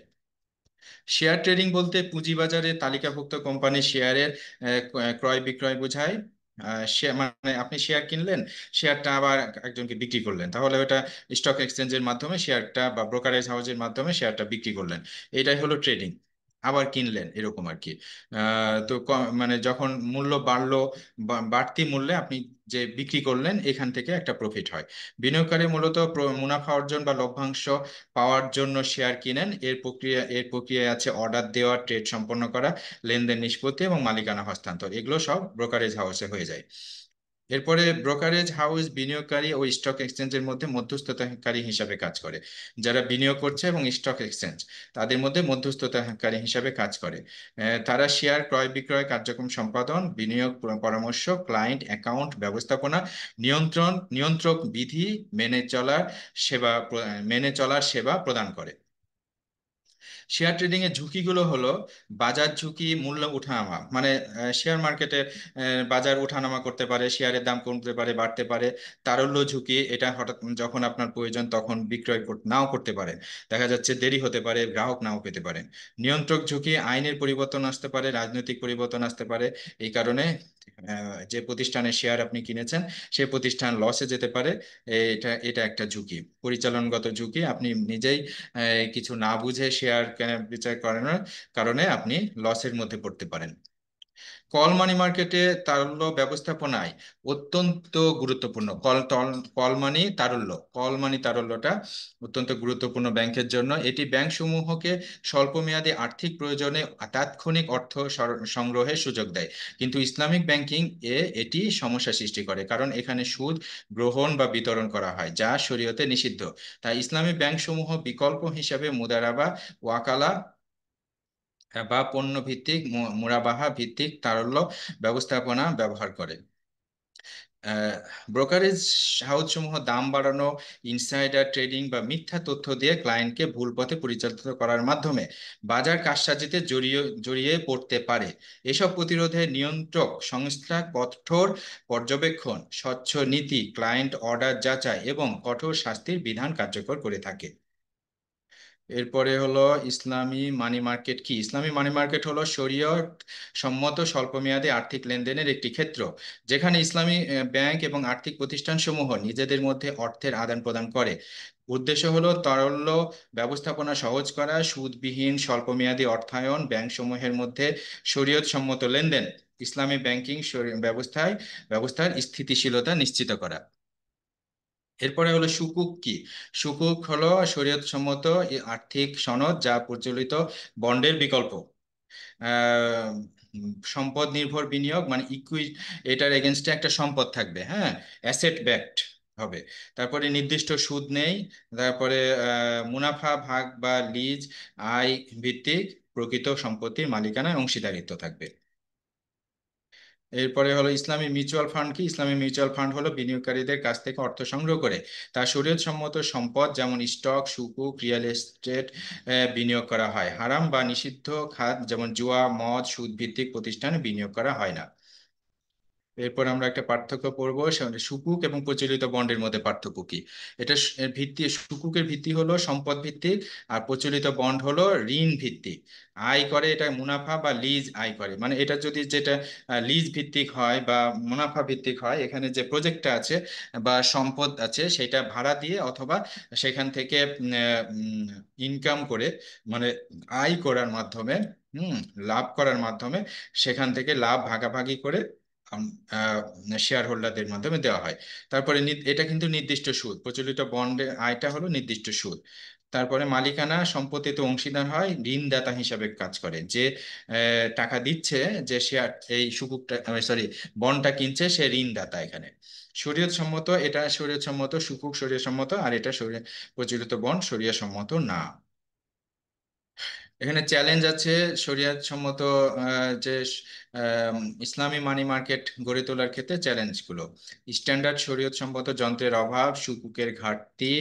শেয়ার ট্রেডিং বলতে পুঁজিবাজারে তালিকাভুক্ত কোম্পানির শেয়ারের ক্রয় বিক্রয় বোঝায়। শেয়ার মানে আপনি শেয়ার কিনলেন, শেয়ারটা আবার একজনকে বিক্রি করলেন, তাহলে ওটা স্টক এক্সচেঞ্জের মাধ্যমে শেয়ারটা বা ব্রোকারেজ হাউসের মাধ্যমে শেয়ারটা বিক্রি করলেন, এটাই হলো ট্রেডিং। আবার কিনলেন, এরকম আর কি। তো মানে যখন মূল্য বাড়লো, বাড়তি মূল্যে আপনি যে বিক্রি করলেন, এখান থেকে একটা প্রফিট হয়। বিনিয়োগকারী মূলত মুনাফা অর্জন বা লভ্যাংশ পাওয়ার জন্য শেয়ার কিনেন। এর প্রক্রিয়ায় আছে অর্ডার দেওয়া, ট্রেড সম্পন্ন করা, লেনদেন নিষ্পত্তি এবং মালিকানা হস্তান্তর। এগুলো সব ব্রোকারেজ হাউসে হয়ে যায়। এরপরে ব্রোকারেজ হাউস বিনিয়োগকারী ও স্টক এক্সচেঞ্জের মধ্যে মধ্যস্থতাকারী হিসাবে কাজ করে। যারা বিনিয়োগ করছে এবং স্টক এক্সচেঞ্জ, তাদের মধ্যে মধ্যস্থতাকারী হিসাবে কাজ করে। তারা শেয়ার ক্রয় বিক্রয় কার্যক্রম সম্পাদন, বিনিয়োগ পরামর্শ, ক্লায়েন্ট অ্যাকাউন্ট ব্যবস্থাপনা, নিয়ন্ত্রক বিধি মেনে চলার সেবা প্রদান করে। শেয়ার ট্রেডিং এর ঝুঁকিগুলো হলো: বাজার ঝুঁকি, মূল্য ওঠানামা, মানে শেয়ার মার্কেটে বাজার ওঠানামা করতে পারে, শেয়ারের দাম কমতে পারে, বাড়তে পারে। তারল্য ঝুঁকি, এটা হঠাৎ যখন আপনার প্রয়োজন তখন বিক্রয় নাও করতে পারে, দেখা যাচ্ছে দেরি হতে পারে, গ্রাহক নাও পেতে পারেন। নিয়ন্ত্রক ঝুঁকি, আইনের পরিবর্তন আসতে পারে, রাজনৈতিক পরিবর্তন আসতে পারে, এই কারণে যে প্রতিষ্ঠানের শেয়ার আপনি কিনেছেন সেই প্রতিষ্ঠান লসে যেতে পারে। এটা এটা একটা ঝুঁকি। পরিচালনগত ঝুঁকি, আপনি নিজেই কিছু না বুঝে শেয়ার কেনা বেচা করানোর কারণে আপনি লসের মধ্যে পড়তে পারেন। কল মানি মার্কেটে তারল্য ব্যবস্থাপনায় অত্যন্ত গুরুত্বপূর্ণ। কল মানি তারল্যটা অত্যন্ত গুরুত্বপূর্ণ ব্যাংকের জন্য। এটি ব্যাংকসমূহকে স্বল্প মেয়াদী আর্থিক প্রয়োজনে তাৎক্ষণিক অর্থ সংগ্রহের সুযোগ দেয়। কিন্তু ইসলামিক ব্যাংকিং এটি সমস্যা সৃষ্টি করে, কারণ এখানে সুদ গ্রহণ বা বিতরণ করা হয়, যা শরীয়তে নিষিদ্ধ। তাই ইসলামী ব্যাংকসমূহ বিকল্প হিসাবে মুদারাবা, ওয়াকালা বা পণ্য ভিত্তিক মুনাবাহা ভিত্তিক তারল্য ব্যবস্থাপনা ব্যবহার করে। ব্রোকারেজ হাউসসমূহ দাম বাড়ানো, ইনসাইডার ট্রেডিং বা মিথ্যা তথ্য দিয়ে ক্লায়েন্টকে ভুল পথে পরিচালিত করার মাধ্যমে বাজার কারসাজিতে জড়িয়ে জড়িয়ে পড়তে পারে। এসব প্রতিরোধে নিয়ন্ত্রক সংস্থা কঠোর পর্যবেক্ষণ, স্বচ্ছ নীতি, ক্লায়েন্ট অর্ডার যাচাই এবং কঠোর শাস্তির বিধান কার্যকর করে থাকে। এরপরে হলো ইসলামী মানি মার্কেট কি? ইসলামী মানি মার্কেট হলো শরিয়ত সম্মত স্বল্পমেয়াদী আর্থিক লেনদেনের একটি ক্ষেত্র, যেখানে ইসলামী ব্যাংক এবং আর্থিক প্রতিষ্ঠানসমূহ নিজেদের মধ্যে অর্থের আদান প্রদান করে। উদ্দেশ্য হলো তারল্য ব্যবস্থাপনা সহজ করা, সুদবিহীন স্বল্পমেয়াদী অর্থায়ন, ব্যাংকসমূহের মধ্যে শরিয়ত সম্মত লেনদেন, ইসলামী ব্যাংকিং ব্যবস্থার স্থিতিশীলতা নিশ্চিত করা। এরপরে হলো সুকুক কি? সুকুক হলো শরীয়তসম্মত আর্থিক সনদ যা প্রচলিত বন্ডের বিকল্প। আহ, সম্পদ নির্ভর বিনিয়োগ মানে এটার এগেনস্টে একটা সম্পদ থাকবে, হ্যাঁ, অ্যাসেট ব্যাকড হবে। তারপরে নির্দিষ্ট সুদ নেই। তারপরে মুনাফা ভাগ বা লিজ আয় ভিত্তিক প্রকৃত সম্পত্তির মালিকানায় অংশীদারিত্ব থাকবে। এরপরে হলো ইসলামী মিউচুয়াল ফান্ড কি? ইসলামী মিউচুয়াল ফান্ড হলো বিনিয়োগকারীদের কাছ থেকে অর্থ সংগ্রহ করে তার শরীয়তসম্মত সম্পদ যেমন স্টক, সুকুক, রিয়েল এস্টেট বিনিয়োগ করা হয়। হারাম বা নিষিদ্ধ খাত যেমন জুয়া, মদ, সুদ ভিত্তিক প্রতিষ্ঠানে বিনিয়োগ করা হয় না। এরপর আমরা একটা পার্থক্য পড়ব, সুকুক এবং প্রচলিত বন্ডের মধ্যে পার্থক্য কি। এর ভিত্তি, সুকুকের ভিত্তি হলো সম্পদ ভিত্তিক, আর প্রচলিত বন্ড হলো ঋণ ভিত্তিক। আয় করে এটা মুনাফা বা লিজ আয় করে, মানে এটা যদি যেটা লিজ ভিত্তিক হয় বা মুনাফা ভিত্তিক হয়, এখানে যে প্রজেক্টটা আছে বা সম্পদ আছে সেটা ভাড়া দিয়ে অথবা সেখান থেকে ইনকাম করে, মানে আয় করার মাধ্যমে, হুম, লাভ করার মাধ্যমে সেখান থেকে লাভ ভাগাভাগি করে শেয়ার হোল্ডারদের মাধ্যমে দেওয়া হয়। তারপরে এটা কিন্তু নির্দিষ্ট সুদ, প্রচলিত বন্ডে আয়টা হলো নির্দিষ্ট সুদ। তারপরে মালিকানা সম্পত্তিতে অংশীদার হয়, ঋণদাতা হিসাবে কাজ করে, যে টাকা দিচ্ছে, যে শেয়ার এই সুকুকটা সরি বন্ডটা কিনছে, সে ঋণদাতা এখানে। শরীয়ত সম্মত, এটা শরীয়ত সম্মত, সুকুক শরীয়ত সম্মত, আর এটা প্রচলিত বন্ড শরীয়ত সম্মত না। এখানে চ্যালেঞ্জ আছে শরিয়াত সম্মত যে ইসলামী মানি মার্কেট গড়ে তোলার ক্ষেত্রে চ্যালেঞ্জগুলো: স্ট্যান্ডার্ড শরীয়ত সম্মত যন্ত্রের অভাব, সুকুকের ঘাটতি,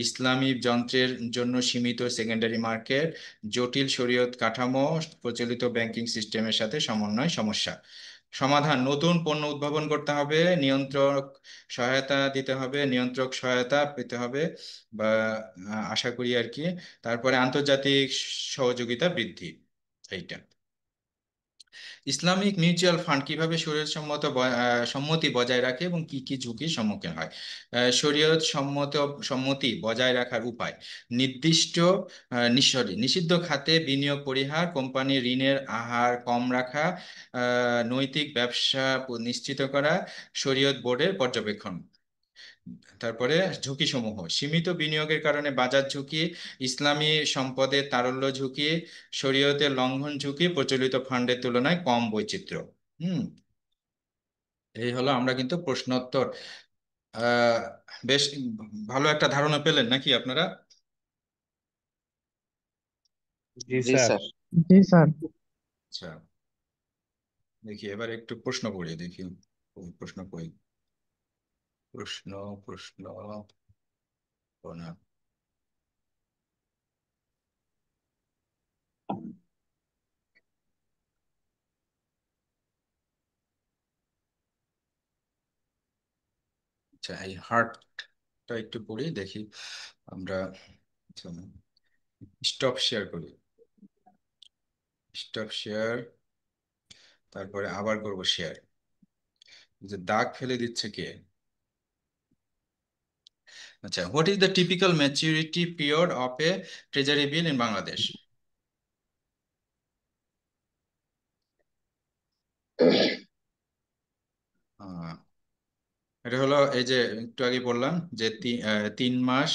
ইসলামী যন্ত্রের জন্য সীমিত সেকেন্ডারি মার্কেট, জটিল শরীয়ত কাঠামো, প্রচলিত ব্যাংকিং সিস্টেমের সাথে সমন্বয় সমস্যা। সমাধান: নতুন পণ্য উদ্ভাবন করতে হবে, নিয়ন্ত্রক সহায়তা পেতে হবে, বা আশা করি আর কি। তারপরে আন্তর্জাতিক সহযোগিতা বৃদ্ধি, এইটা। ইসলামিক মিউচুয়াল ফান্ড কিভাবে সম্মতি বজায় রাখে এবং কি কি ঝুঁকির সম্মুখীন হয়? শরীয়ত সম্মতি বজায় রাখার উপায়: নির্দিষ্ট নিষিদ্ধ খাতে বিনিয়োগ পরিহার, কোম্পানির ঋণের হার কম রাখা, নৈতিক ব্যবসা নিশ্চিত করা, শরীয়ত বোর্ডের পর্যবেক্ষণ। তারপরে ঝুঁকি সমূহ: সীমিত বিনিয়োগের কারণে বাজার ঝুঁকি, ইসলামী সম্পদের তারল্য ঝুঁকি, শরীয়তের লঙ্ঘন ঝুঁকি, প্রচলিত ফান্ডের তুলনায় কম বৈচিত্র্য। হুম, এই হলো, আমরা কিন্তু প্রশ্নোত্তর আহ বেশ ভালো একটা ধারণা পেলেন নাকি আপনারা? জি জি স্যার। স্যার। জি স্যার। আচ্ছা, দেখি এবার একটু প্রশ্ন পড়ি, দেখি কোন প্রশ্ন কই। প্রশ্ন প্রশ্ন ও না। আচ্ছা, এই হার্টটা একটু পড়ি, দেখি আমরা। স্টপ শেয়ার করি, স্টপ শেয়ার, তারপরে আবার করব শেয়ার। যে দাগ ফেলে দিচ্ছে কে? আচ্ছা, what is the typical maturity period of A treasury bill in Bangladesh? এটা হলো এই যে একটু আগে বললাম যে 3 মাস,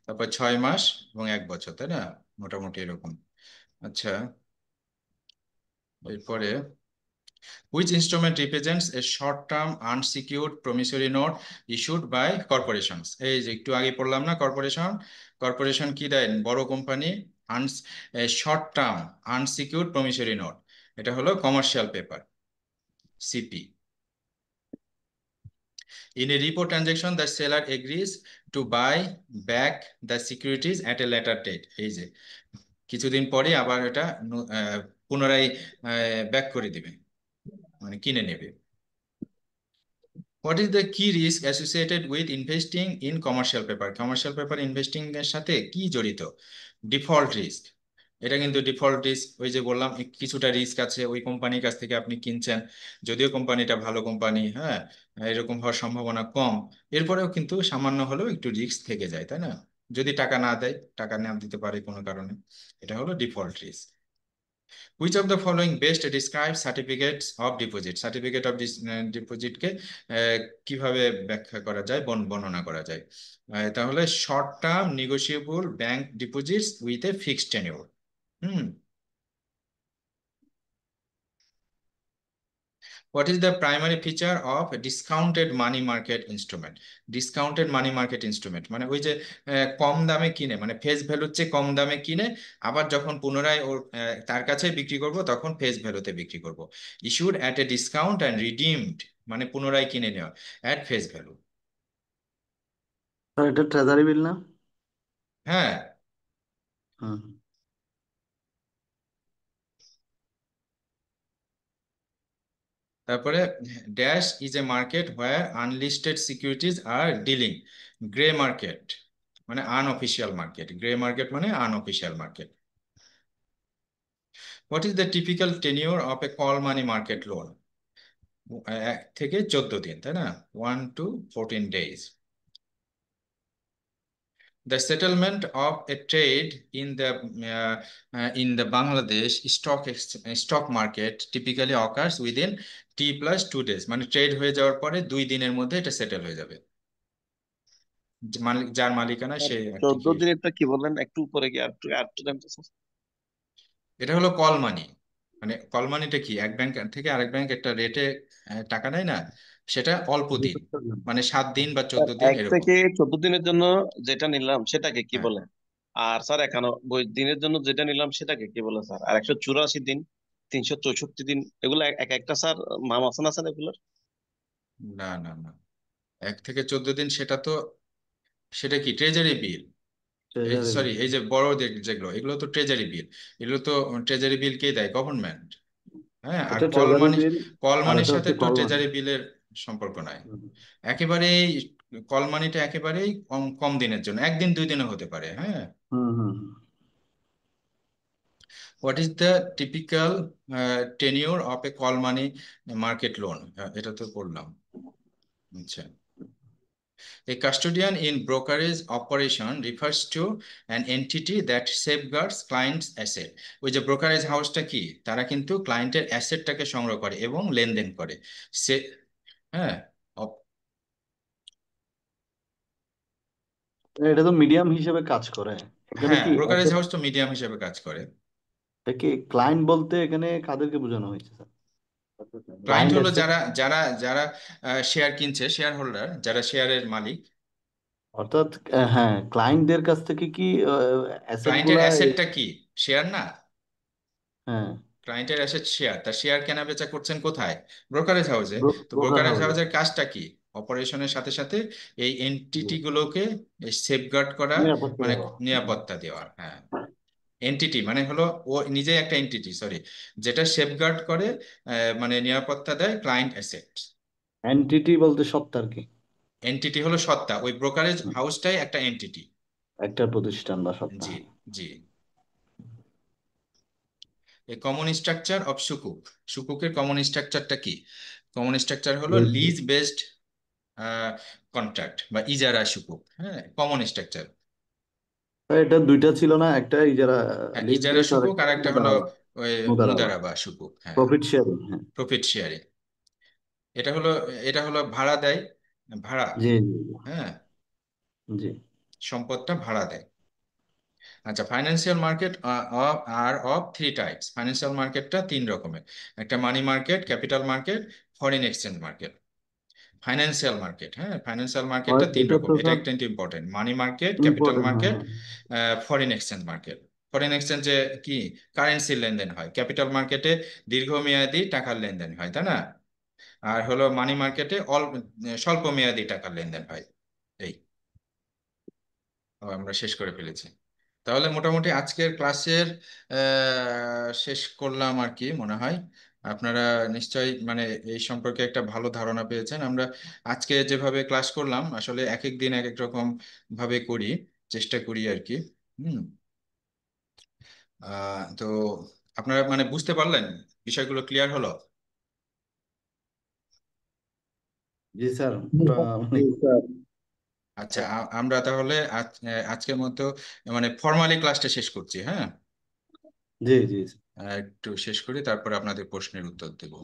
তারপর 6 মাস এবং 1 বছর, তাই না? মোটামুটি এরকম। আচ্ছা, এরপরে which instrument represents a short-term unsecured promissory note issued by corporations? এই যে একটু আগে পড়লাম না, কর্পোরেশন কি দেয়? বড় company short term unsecured promissory note, এটা হলো commercial paper, CP. In a repo transaction, the seller agrees to buy back the securities at a later date. এই যে কিছুদিন পরে আবার এটা পুনরায় ব্যাক করে দিবে, মানে কিনে নেবে। What is the key risk associated with investing in commercial paper? Commercial paper investing এর সাথে কি জড়িত? Default risk. এটা কিন্তু ডিফল্ট রিস্ক, ওই যে বললাম কিছুটা রিস্ক আছে, ওই কোম্পানির কাছ থেকে আপনি কিনছেন, যদিও কোম্পানিটা ভালো কোম্পানি, হ্যাঁ, এরকম হওয়ার সম্ভাবনা কম, এরপরেও কিন্তু সামান্য হলেও একটু রিস্ক থেকে যায়, তাই না? যদি টাকা না দেয়, টাকা না দিতে পারে কোনো কারণে, এটা হলো default risk. Which of the following best describes certificates of deposit? Certificate of deposit কে কিভাবে ব্যাখ্যা করা যায়, বর্ণনা করা যায়? তাহলে short term negotiable bank deposits with a fixed tenure. What is the primary feature of a discounted money market instrument? Discounted money market instrument মানে ওই যে কম দামে কিনে, মানে ফেস ভ্যালুর চেয়ে কম দামে কিনে, আবার যখন পুনরায় ওর তার কাছে বিক্রি করব তখন ফেস ভ্যালুতে বিক্রি করব। Issued at a discount and redeemed, মানে পুনরায় কিনে নেওয়া অ্যাট ফেস ভ্যালু। স্যার এটা ট্রেজারি বিল না? হ্যাঁ। হুম। তারপরে dash is a market where unlisted securities R dealing. Grey market মানে আনঅফিসিয়াল মার্কেট, গ্রে মার্কেট মানে unofficial market. What is the typical tenure of a call money market loan? 1 থেকে 14 দিন, তাই না? 1 to 14 days. The settlement of a trade in the Bangladesh stock market typically occurs within T+2 days. মানে trade হয়ে যাওয়ার পরে 2 দিনের মধ্যে এটা সেটেল হয়ে যাবে, যার মালিকানা সে আর কি 14 দিনেরটা কি বললেন, একটু উপরে গিয়ে আর একটু জানতে চাচ্ছি। এটা হলো কল মানি। মানে কল মানিটা কি, এক ব্যাংক থেকে আরেক ব্যাংক একটা রেটে টাকা নেয় না, সেটা অল্প দিন, মানে 7 দিন বা 14 দিন 1 এরকম। থেকে 14 দিনের জন্য যেটা নিলাম সেটাকে কি হ্যাঁ। বলে? আর স্যার 91 দিনের জন্য যেটা নিলাম সেটাকে কি বলে স্যার? আর 184 দিন, 364 দিন, এগুলো এক একটা স্যার নাম আছে না স্যার এগুলোর? না না না, 1 থেকে 14 দিন সেটা কি ট্রেজারি বিল? ট্রেজারি সরি, বিল। এই যে বড় যেগুলো, এগুলো তো ট্রেজারি বিল। এগুলো তো ট্রেজারি বিল কে দেয়? গভর্নমেন্ট। হ্যাঁ, আর এটা কল ট্রেজারি মানি, বিল কল আর মানির এটা সাথে হচ্ছে তো কল মানি। ট্রেজারি বিলের সম্পর্ক নাই একেবারেই। কল মানিটা একেবারেই কম কম দিনের জন্য, 1 দিন 2 দিনও হতে পারে। হ্যাঁ। হুম হুম। What is the typical tenure of a call money market loan? এটা তো পড়লাম। আচ্ছা। A custodian in brokerage operation refers to an entity that safeguards clients' asset. ওই যে ব্রোকারেজ হাউসটা কি, তারা কিন্তু ক্লায়েন্টের অ্যাসেটটাকে সংগ্রহ করে এবং লেনদেন করে। সে হ্যাঁ, এটা তো মিডিয়াম হিসেবে কাজ করে এখানে হ্যাঁ, কি ব্রোকারেজ হাউস তো মিডিয়াম হিসেবে কাজ করে। এটা কি ক্লায়েন্ট বলতে এখানে কাদেরকে বোঝানো হয়েছে স্যার? ক্লায়েন্ট ক্লায়েন্ট হলো অ্যাসেট, যারা যারা যারা শেয়ার কিনছে, শেয়ার হোল্ডার, যারা শেয়ারের মালিক। অর্থাৎ হ্যাঁ ক্লায়েন্টদের কাছ থেকে কি অ্যাসেট ক্লায়েন্টের গুলা অ্যাসেটটা কি? শেয়ার না? হ্যাঁ ক্লায়েন্টের অ্যাসেট শেয়ার, তার শেয়ার কেনা বেচা করছেন কোথায়? ব্রোকারেজ হাউসে। তো ব্রোকার ব্রোকারেজ হাউস হাউসের কাজটা কি? অপারেশনের সাথে সাথে এই এন্টিটি গুলোকে সেফগার্ড করা, নিরাপত্তা মানে দেওয়া। নিরাপত্তা দেওয়া। হ্যাঁ, এন্টিটি মানে হলো ও নিজেই একটা এন্টিটি, সরি, যেটা সেফগার্ড করে, মানে নিরাপত্তা দেয় ক্লায়েন্ট অ্যাসেট। এন্টিটি বলতে সত্তা আর কি, এন্টিটি হলো সত্তা, ওই ব্রোকারেজ হাউসটাই একটা এন্টিটি। একটা প্রতিষ্ঠান বা সত্তা। জি জি। A common structure of সুকুক। সুকুকের common স্ট্রাকচারটা কি? কমন স্ট্রাকচার হলো লিজ বেসড কন্ট্রাক্ট বা ইজারা সুকুক। হ্যাঁ, কমন স্ট্রাকচার। এটা দুইটা ছিল না, একটা ইজারা হ্যাঁ, লিজ ইজারা বেস আর সুকুক, একটা আর একটা হলো মুদারাবা। ওই মুদারাবা মুদারাবা সুকুক। হ্যাঁ, প্রফিট শেয়ারিং। হ্যাঁ প্রফিট শেয়ারিং। এটা হলো এটা হলো ভাড়া দেয়, ভাড়া। জি জি হ্যাঁ, জি। সম্পদটা ভাড়া দেয়। আচ্ছা, financial market are of 3 types. Financial মার্কেটটা 3 রকমের, একটা money market, capital market, foreign exchange market. Financial market, হ্যাঁ, ফাইন্যান্সিয়াল মার্কেটটা 3 এটা রকম, তো এটা স্যার একটা important. Money market, capital important. হ্যাঁ মার্কেট, হ্যাঁ। Foreign exchange market. ফরেন এক্সচেঞ্জে কি কারেন্সির লেনদেন হয়, ক্যাপিটাল মার্কেটে দীর্ঘমেয়াদী টাকার লেনদেন হয়, তাই না? আর হলো মানি মার্কেটে স্বল্প মেয়াদী টাকার লেনদেন হয়। এই আমরা শেষ করে ফেলেছি। তাহলে মোটামুটি আজকের ক্লাসের শেষ করলাম আর কি মনে হয়। আপনারা নিশ্চয়ই মানে এই সম্পর্কে একটা ভালো ধারণা পেয়েছেন। আমরা আজকে যেভাবে ক্লাস করলাম আসলে এক এক দিন এক এক রকম ভাবে করি, চেষ্টা করি আর কি। হুম। তো আপনারা মানে বুঝতে পারলেন, বিষয়গুলো ক্লিয়ার হলো? জি স্যার, ওটা মানে আচ্ছা, আমরা তাহলে আজকের মতো মানে ফর্মালি ক্লাসটা শেষ করছি, হ্যাঁ? জি জি। একটু শেষ করি, তারপরে আপনাদের প্রশ্নের উত্তর দেবো।